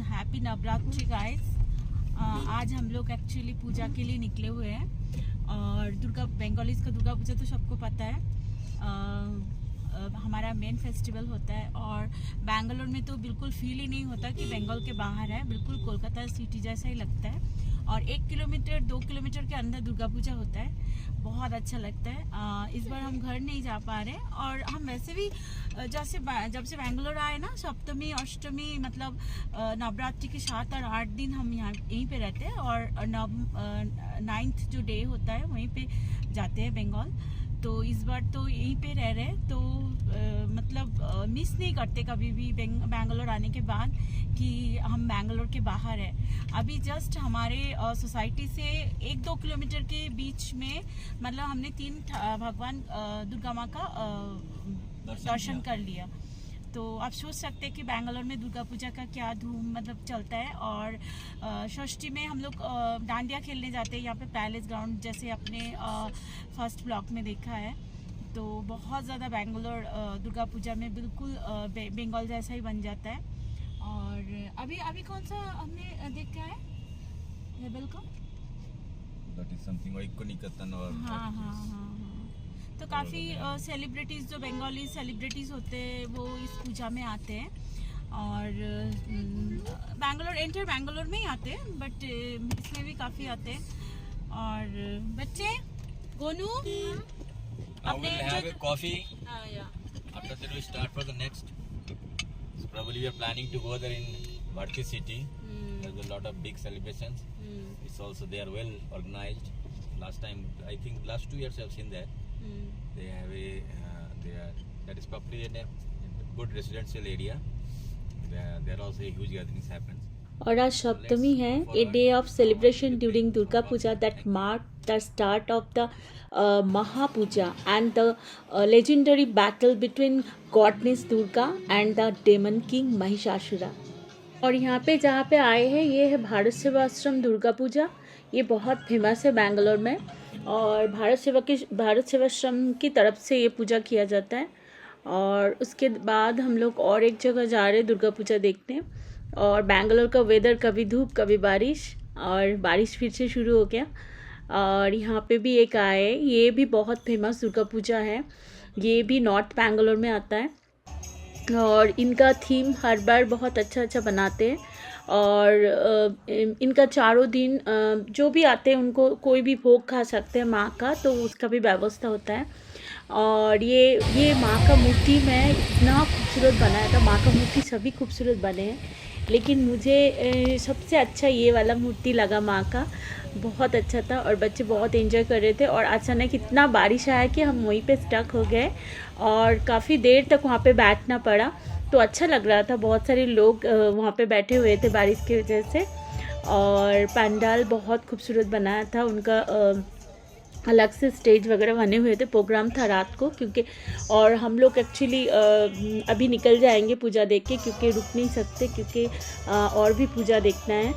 Happy Navratri guys. आज हम लोग एक्चुअली पूजा के लिए निकले हुए हैं और बंगालीज का दुर्गा पूजा तो सबको पता है। हमारा मेन फेस्टिवल होता है और बेंगलोर में तो बिल्कुल फील ही नहीं होता कि बंगाल के बाहर है, बिल्कुल कोलकाता सिटी जैसा ही लगता है। और 1 किलोमीटर 2 किलोमीटर के अंदर दुर्गा पूजा होता है, बहुत अच्छा लगता है। इस बार हम घर नहीं जा पा रहे और हम वैसे भी जब से बेंगलोर आए ना, सप्तमी अष्टमी मतलब नवरात्रि के 7 और 8 दिन हम यहाँ यहीं पे रहते हैं और 9th जो डे होता है वहीं पे जाते हैं बंगाल। तो इस बार तो यहीं पे रह रहे हैं, तो मतलब मिस नहीं करते कभी भी बेंगलोर आने के बाद कि हम बेंगलोर के बाहर है। अभी जस्ट हमारे सोसाइटी से 1-2 किलोमीटर के बीच में मतलब हमने 3 भगवान दुर्गा माँ का दर्शन कर लिया। तो आप सोच सकते हैं कि बेंगलोर में दुर्गा पूजा का क्या धूम मतलब चलता है। और षष्ठी में हम लोग डांडिया खेलने जाते हैं यहाँ पे पैलेस ग्राउंड, जैसे अपने फर्स्ट ब्लॉक में देखा है। तो बहुत ज़्यादा बेंगलोर दुर्गा पूजा में बिल्कुल बंगाल जैसा ही बन जाता है। और अभी कौन सा हमने देखा है लेवल का, दैट इज समथिंग ऐक्यनिकेतन और हाँ। तो काफ़ी सेलिब्रिटीज़ जो बंगाली सेलिब्रिटीज़ होते हैं वो इस पूजा में आते हैं और बैंगलोर में ही आते हैं, बट इसमें भी काफ़ी आते हैं। और बच्चे Gonu we'll have a coffee. After that we start for the next. So probably we are planning to go there in Bharti city. There's a lot of big celebrations. It's also they are well organized. Last time I think last 2 years I've seen that. They have that is probably in a good residential area. There also a huge gatherings happens. और आज सप्तमी है, a day of celebration during Durga Puja that mark the start of the Mahapuja and the legendary battle between goddess Durga and the demon king Mahishasura. और यहाँ पे जहाँ पे आए हैं ये है भारत सेवाश्रम दुर्गा पूजा। ये बहुत फेमस है बेंगलोर में और भारत सेवाश्रम की तरफ से ये पूजा किया जाता है। और उसके बाद हम लोग और एक जगह जा रहे हैं दुर्गा पूजा देखने। और बेंगलोर का वेदर कभी धूप कभी बारिश, और बारिश फिर से शुरू हो गया। और यहाँ पे भी एक आए, ये भी बहुत फेमस दुर्गा पूजा है, ये भी नॉर्थ बेंगलोर में आता है और इनका थीम हर बार बहुत अच्छा बनाते हैं। और इनका 4 दिन जो भी आते हैं उनको कोई भी भोग खा सकते हैं माँ का, तो उसका भी व्यवस्था होता है। और ये माँ का मूर्ति मैं इतना खूबसूरत बनाया था, माँ का मूर्ति सभी खूबसूरत बने हैं, लेकिन मुझे सबसे अच्छा ये वाला मूर्ति लगा माँ का, बहुत अच्छा था। और बच्चे बहुत एंजॉय कर रहे थे। और अचानक इतना बारिश आया कि हम वहीं पे स्टक हो गए और काफ़ी देर तक वहाँ पे बैठना पड़ा। तो अच्छा लग रहा था, बहुत सारे लोग वहाँ पे बैठे हुए थे बारिश की वजह से। और पंडाल बहुत खूबसूरत बनाया था, उनका अलग से स्टेज वगैरह बने हुए थे, प्रोग्राम था रात को क्योंकि। और हम लोग एक्चुअली अभी निकल जाएंगे पूजा देख के, क्योंकि रुक नहीं सकते, क्योंकि और भी पूजा देखना है,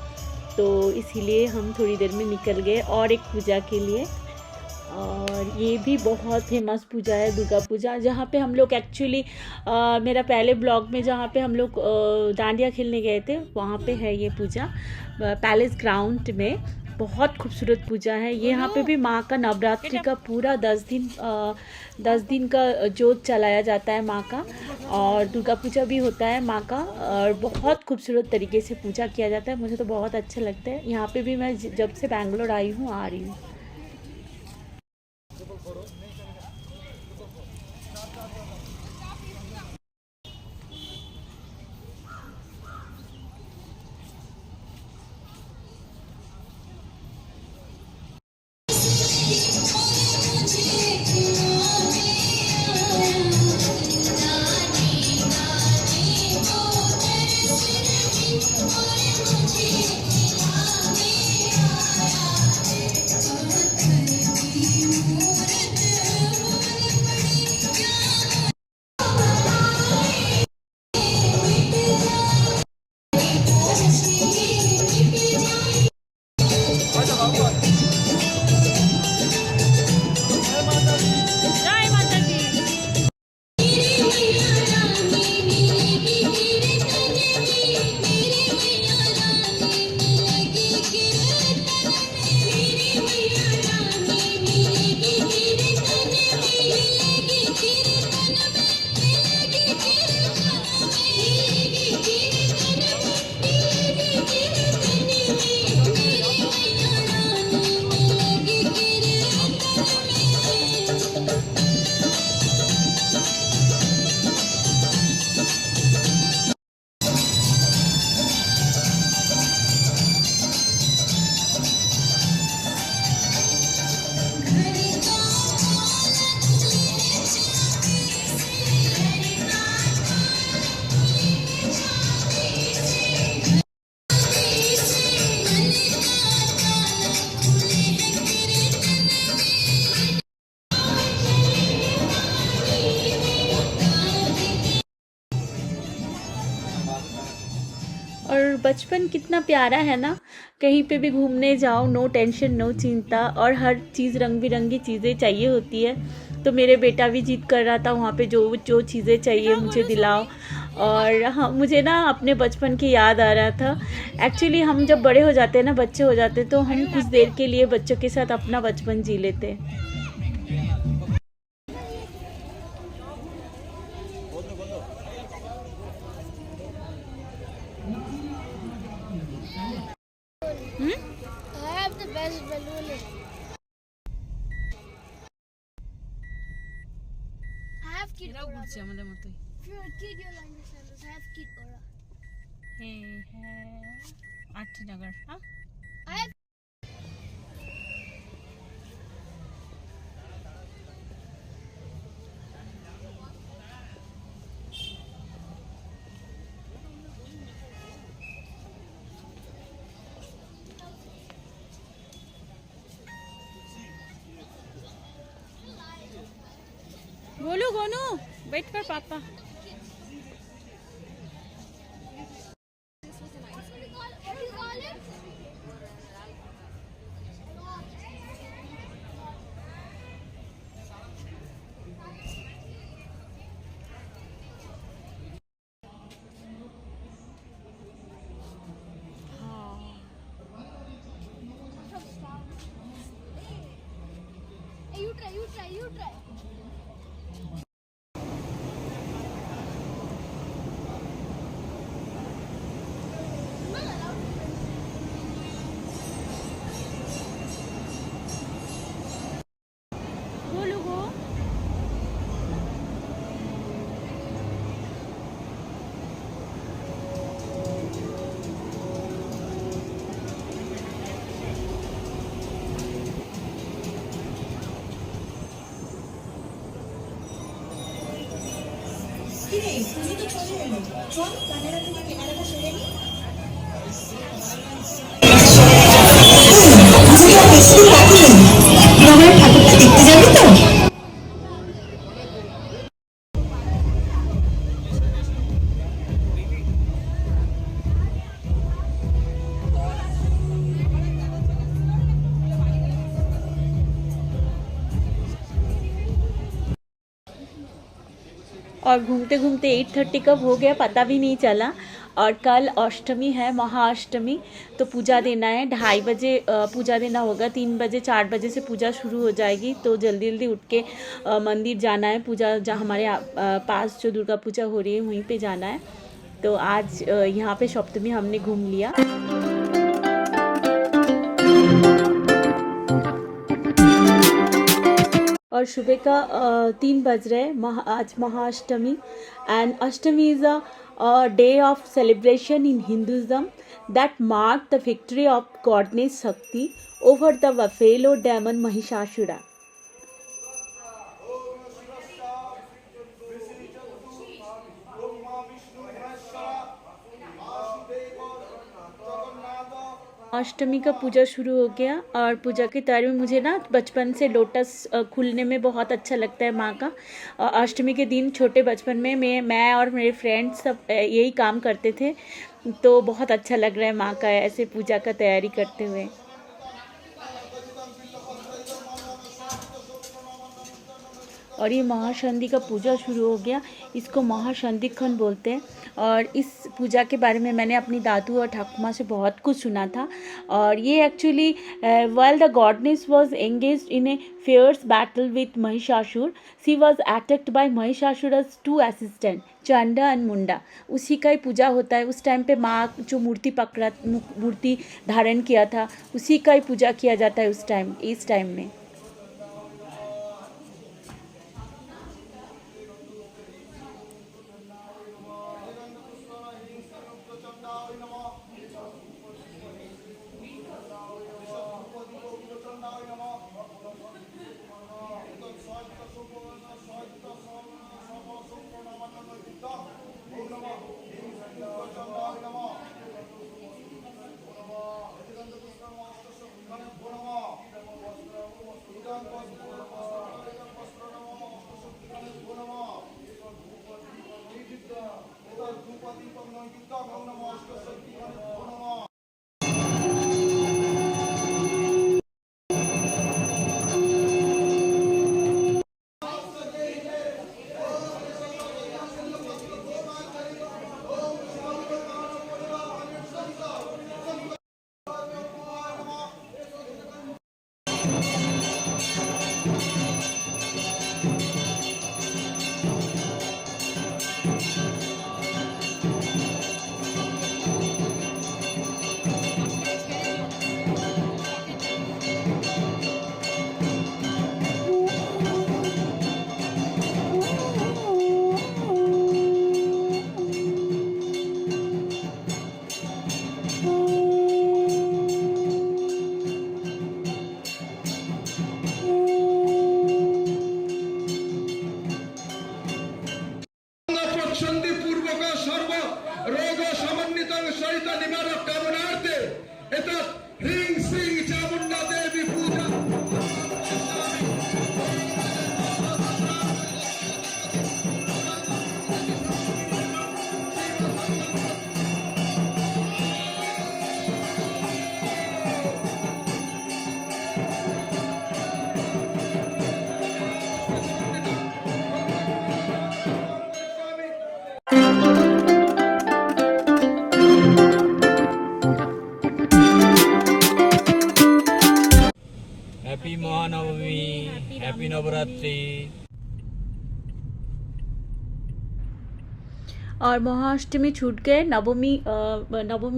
तो इसीलिए हम थोड़ी देर में निकल गए और एक पूजा के लिए। और ये भी बहुत फेमस पूजा है दुर्गा पूजा, जहाँ पे हम लोग एक्चुअली मेरा पहले ब्लॉग में जहाँ पे हम लोग डांडिया खेलने गए थे वहाँ पे है ये पूजा, पैलेस ग्राउंड में। बहुत खूबसूरत पूजा है। ये यहाँ पे भी माँ का नवरात्रि का पूरा 10 दिन का जोत चलाया जाता है माँ का, और दुर्गा पूजा भी होता है माँ का, और बहुत खूबसूरत तरीके से पूजा किया जाता है। मुझे तो बहुत अच्छा लगता है। यहाँ पे भी मैं जब से बेंगलोर आई हूँ आ रही हूँ। और बचपन कितना प्यारा है ना, कहीं पे भी घूमने जाओ, नो टेंशन नो चिंता, और हर चीज़ रंग बिरंगी चीज़ें चाहिए होती है। तो मेरे बेटा भी जिद कर रहा था वहाँ पे जो जो चीज़ें चाहिए मुझे दिलाओ। और हाँ, मुझे ना अपने बचपन की याद आ रहा था। एक्चुअली हम जब बड़े हो जाते हैं ना, बच्चे हो जाते हैं, तो हम कुछ देर के लिए बच्चों के साथ अपना बचपन जी लेते हैं। I have the best balloon. I have Kid এরাও Aura. ঘুরছে আমাদের মতোই। If you're a kid, you'll understand this. I have Kid Aura. হ্যাঁ, আটটিনগর। হ্যাঁ, I have. Golu Gonu wait कर पापा। What do you call it? Hey, you try, you try, you try. Golu गो। और घूमते घूमते 8:30 कब हो गया पता भी नहीं चला। और कल अष्टमी है, महाअष्टमी, तो पूजा देना है। 2:30 बजे पूजा देना होगा, 3 बजे 4 बजे से पूजा शुरू हो जाएगी। तो जल्दी जल्दी उठ के मंदिर जाना है, पूजा जहाँ हमारे पास जो दुर्गा पूजा हो रही है वहीं पे जाना है। तो आज यहाँ पे सप्तमी हमने घूम लिया। और सुबह का 3 बज रहे हैं। आज Mahashtami, and Ashtami is a day of celebration in Hinduism that mark the victory of goodness शक्ति over the buffalo daemon Mahishasura. अष्टमी का पूजा शुरू हो गया, और पूजा की तैयारी में मुझे ना बचपन से लोटस खुलने में बहुत अच्छा लगता है माँ का। अष्टमी के दिन छोटे बचपन में मैं और मेरे फ्रेंड्स सब यही काम करते थे। तो बहुत अच्छा लग रहा है माँ का ऐसे पूजा का तैयारी करते हुए। और ये महासंधि का पूजा शुरू हो गया, इसको महासंधिक्षण बोलते हैं। और इस पूजा के बारे में मैंने अपनी दादू और ठाकुमा से बहुत कुछ सुना था। और ये actually while the goddess was engaged in a fierce battle with Mahishasur, she was attacked by Mahishasur's 2 assistants Chanda and Munda. उसी का ही पूजा होता है। उस टाइम पे माँ जो मूर्ति धारण किया था, उसी का ही पूजा किया जाता है इस टाइम में। शान्तिपूर्वक सर्व रोग समन्वित सहित निवारक कामनार्थे एतत् ह्रीं श्रीं चामुण्डा देवी पूजा हैप्पी महानवमी, हैप्पी नवरात्रि। और महाअष्टमी छूट गए, नवमी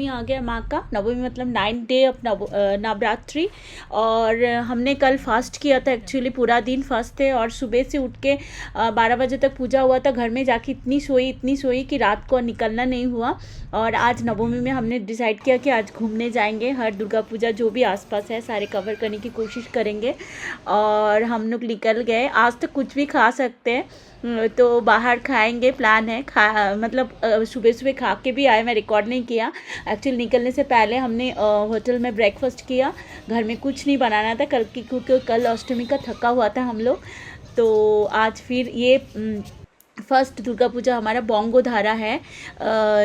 आ गया माँ का। नवमी मतलब 9th डे ऑफ नवरात्रि। और हमने कल फास्ट किया था, एक्चुअली पूरा दिन फास्ट थे। और सुबह से उठ के 12 बजे तक पूजा हुआ था। घर में जाके इतनी सोई कि रात को निकलना नहीं हुआ। और आज नवमी में हमने डिसाइड किया कि आज घूमने जाएंगे। हर दुर्गा पूजा जो भी आसपास है सारे कवर करने की कोशिश करेंगे। और हम लोग निकल गए। आज तो कुछ भी खा सकते हैं, तो बाहर खाएंगे प्लान है। मतलब सुबह खा के भी आए, मैं रिकॉर्ड नहीं किया। एक्चुअली निकलने से पहले हमने होटल में ब्रेकफास्ट किया। घर में कुछ नहीं बनाना था कल की, क्योंकि कल अष्टमी का थका हुआ था हम लोग। तो आज फिर ये फर्स्ट दुर्गा पूजा हमारा बोंगोधारा है।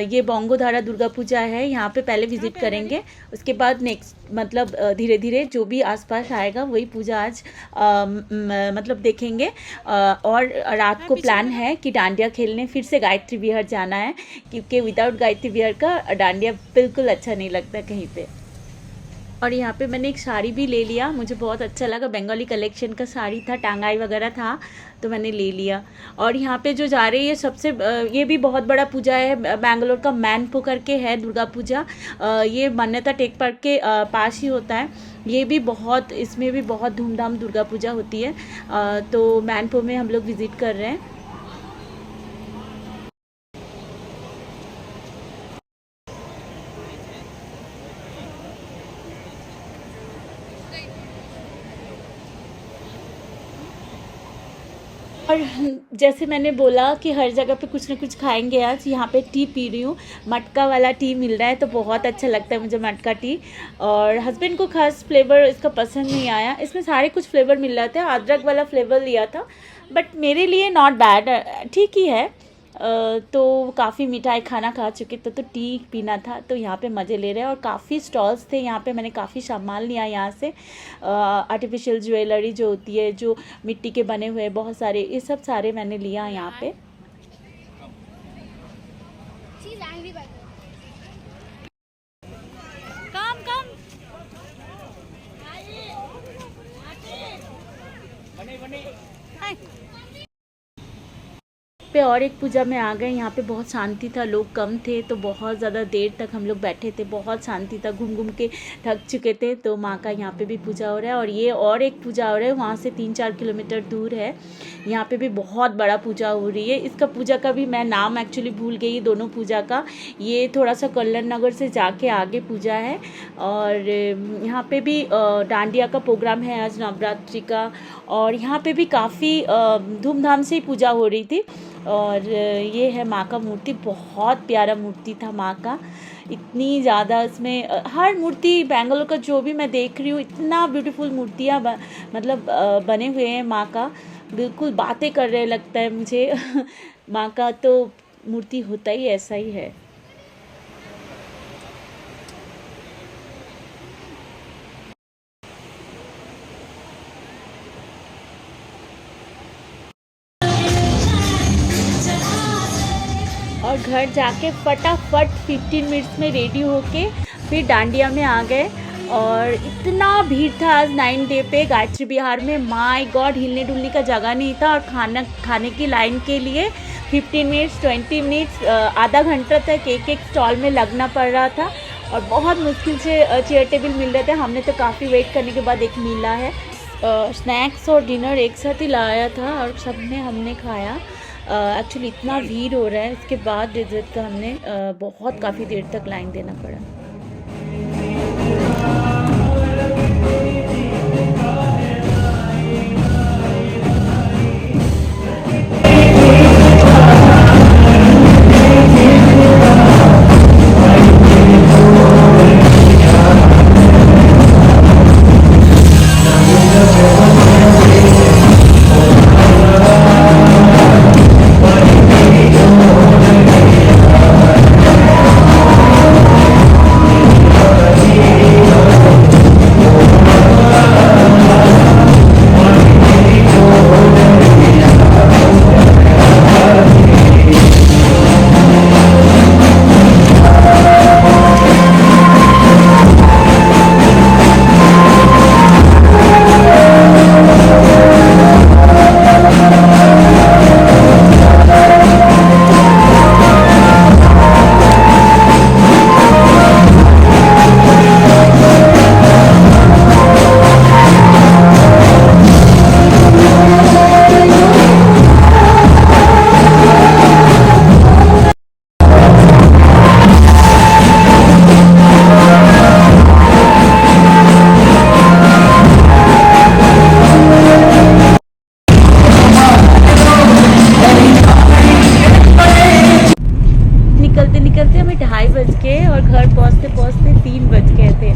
ये बोंगोधारा दुर्गा पूजा है। यहाँ पे पहले विजिट करेंगे, उसके बाद नेक्स्ट मतलब धीरे धीरे जो भी आसपास आएगा वही पूजा आज मतलब देखेंगे। और रात को प्लान है कि डांडिया खेलने फिर से गायत्री विहार जाना है, क्योंकि विदाउट गायत्री विहार का डांडिया बिल्कुल अच्छा नहीं लगता कहीं पे। और यहाँ पे मैंने एक साड़ी भी ले लिया, मुझे बहुत अच्छा लगा। बंगाली कलेक्शन का साड़ी था, टांगाई वगैरह था, तो मैंने ले लिया। और यहाँ पे जो जा रही है सबसे ये भी बहुत बड़ा पूजा है, बैंगलोर का मैनपो करके है दुर्गा पूजा। ये मान्यता टेक पार्क के पास ही होता है। ये भी बहुत, इसमें भी बहुत धूमधाम दुर्गा पूजा होती है। तो मैनपो में हम लोग विज़िट कर रहे हैं। और जैसे मैंने बोला कि हर जगह पे कुछ ना कुछ खाएंगे। आज यहाँ पे टी पी रही हूँ, मटका वाला टी मिल रहा है, तो बहुत अच्छा लगता है मुझे मटका टी। और हस्बैंड को खास फ्लेवर इसका पसंद नहीं आया। इसमें सारे कुछ फ्लेवर मिल रहे थे, अदरक वाला फ्लेवर लिया था, बट मेरे लिए नॉट बैड, ठीक ही है। तो काफ़ी मिठाई खाना खा चुके थे, तो टी पीना था, तो यहाँ पे मज़े ले रहे हैं। और काफ़ी स्टॉल्स थे यहाँ पे, मैंने काफ़ी सामान लिया यहाँ से। आर्टिफिशियल ज्वेलरी जो होती है, जो मिट्टी के बने हुए, बहुत सारे, ये सब सारे मैंने लिया यहाँ पे। She's angry by the way. पे और एक पूजा में आ गए। यहाँ पे बहुत शांति था, लोग कम थे, तो बहुत ज़्यादा देर तक हम लोग बैठे थे, बहुत शांति था, घूम घूम के थक चुके थे। तो माँ का यहाँ पे भी पूजा हो रहा है। और ये और एक पूजा हो रहा है, वहाँ से 3-4 किलोमीटर दूर है। यहाँ पे भी बहुत बड़ा पूजा हो रही है। इसका पूजा का भी मैं नाम एक्चुअली भूल गई, दोनों पूजा का। ये थोड़ा सा कल्याण नगर से जाके आगे पूजा है। और यहाँ पे भी डांडिया का प्रोग्राम है आज नवरात्रि का। और यहाँ पे भी काफ़ी धूमधाम से ही पूजा हो रही थी। और ये है माँ का मूर्ति, बहुत प्यारा मूर्ति था माँ का। इतनी ज़्यादा इसमें हर मूर्ति बेंगलोर का जो भी मैं देख रही हूँ, इतना ब्यूटीफुल मूर्तियाँ मतलब बने हुए हैं माँ का, बिल्कुल बातें कर रहे लगता है मुझे। माँ का तो मूर्ति होता ही ऐसा ही है। घर जाके फटाफट 15 मिनट्स में रेडी होके फिर डांडिया में आ गए। और इतना भीड़ था आज 9 डे पे गायत्री विहार में, माय गॉड, हिलने डुलने का जगह नहीं था। और खाने की लाइन के लिए 15 मिनट्स 20 मिनट्स आधा घंटा तक एक स्टॉल में लगना पड़ रहा था और बहुत मुश्किल से चेयर टेबल मिल रहे थे। हमने तो काफ़ी वेट करने के बाद एक मिला है। स्नैक्स और डिनर एक साथ ही लाया था और हमने खाया। एक्चुअली इतना भीड़ हो रहा है, इसके बाद डेजर्ट का हमने बहुत काफ़ी देर तक लाइन देना पड़ा। निकलते हमें 2:30 बज गए और घर पहुंचते 3 बज गए थे।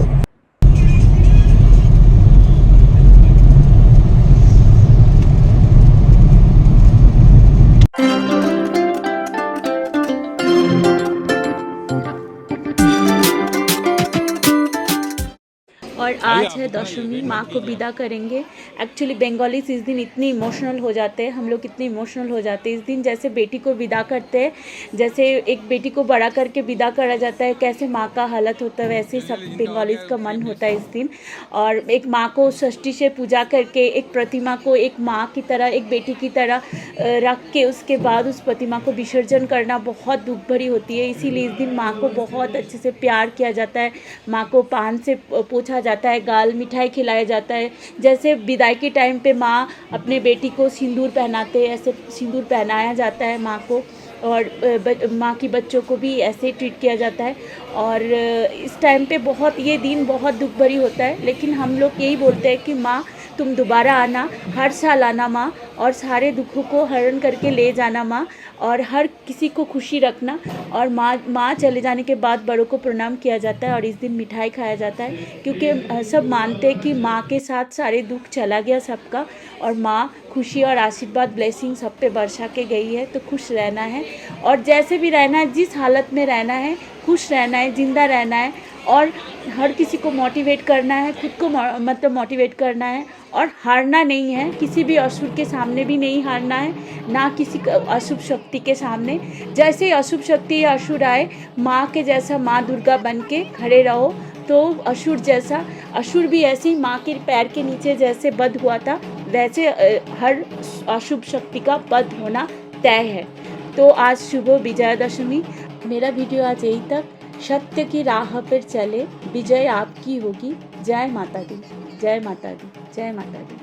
और आज है दशमी, माँ को विदा करेंगे। एक्चुअली बंगालीज इस दिन इतने इमोशनल हो जाते हैं, हम लोग इतने इमोशनल हो जाते हैं इस दिन। जैसे बेटी को विदा करते हैं, जैसे एक बेटी को बड़ा करके विदा करा जाता है, कैसे माँ का हालत होता है वैसे ही सब बंगालीज का मन होता है इस दिन। और एक माँ को षष्ठी से पूजा करके एक प्रतिमा को एक माँ की तरह, एक बेटी की तरह रख के उसके बाद उस प्रतिमा को विसर्जन करना बहुत दुख भरी होती है। इसीलिए इस दिन माँ को बहुत अच्छे से प्यार किया जाता है, माँ को पान से पोंछा जाता है, गाल मिठाई खिलाया जाता है। जैसे विदाई के टाइम पे माँ अपने बेटी को सिंदूर पहनाते हैं, ऐसे सिंदूर पहनाया जाता है माँ को। और माँ की बच्चों को भी ऐसे ट्रीट किया जाता है। और इस टाइम पे ये दिन बहुत दुख भरी होता है, लेकिन हम लोग यही बोलते हैं कि माँ तुम दोबारा आना, हर साल आना माँ, और सारे दुखों को हरण करके ले जाना माँ, और हर किसी को खुशी रखना। और माँ चले जाने के बाद बड़ों को प्रणाम किया जाता है और इस दिन मिठाई खाया जाता है, क्योंकि सब मानते हैं कि माँ के साथ सारे दुख चला गया सबका, और माँ खुशी और आशीर्वाद ब्लेसिंग सब पे बरसा के गई है। तो खुश रहना है, और जैसे भी रहना है, जिस हालत में रहना है, खुश रहना है, जिंदा रहना है, और हर किसी को मोटिवेट करना है, खुद को मतलब मोटिवेट करना है, और हारना नहीं है, किसी भी असुर के सामने भी नहीं हारना है, ना किसी अशुभ शक्ति के सामने। जैसे अशुभ शक्ति या असुर आए, माँ के जैसा माँ दुर्गा बन के खड़े रहो, तो असुर जैसा, असुर भी ऐसे ही माँ के पैर के नीचे जैसे वध हुआ था, वैसे हर अशुभ शक्ति का वध होना तय है। तो आज शुभ विजयादशमी। मेरा वीडियो आज यही तक। सत्य की राह पर चले, विजय आपकी होगी। जय माता दी, जय माता दी, जय माता दी।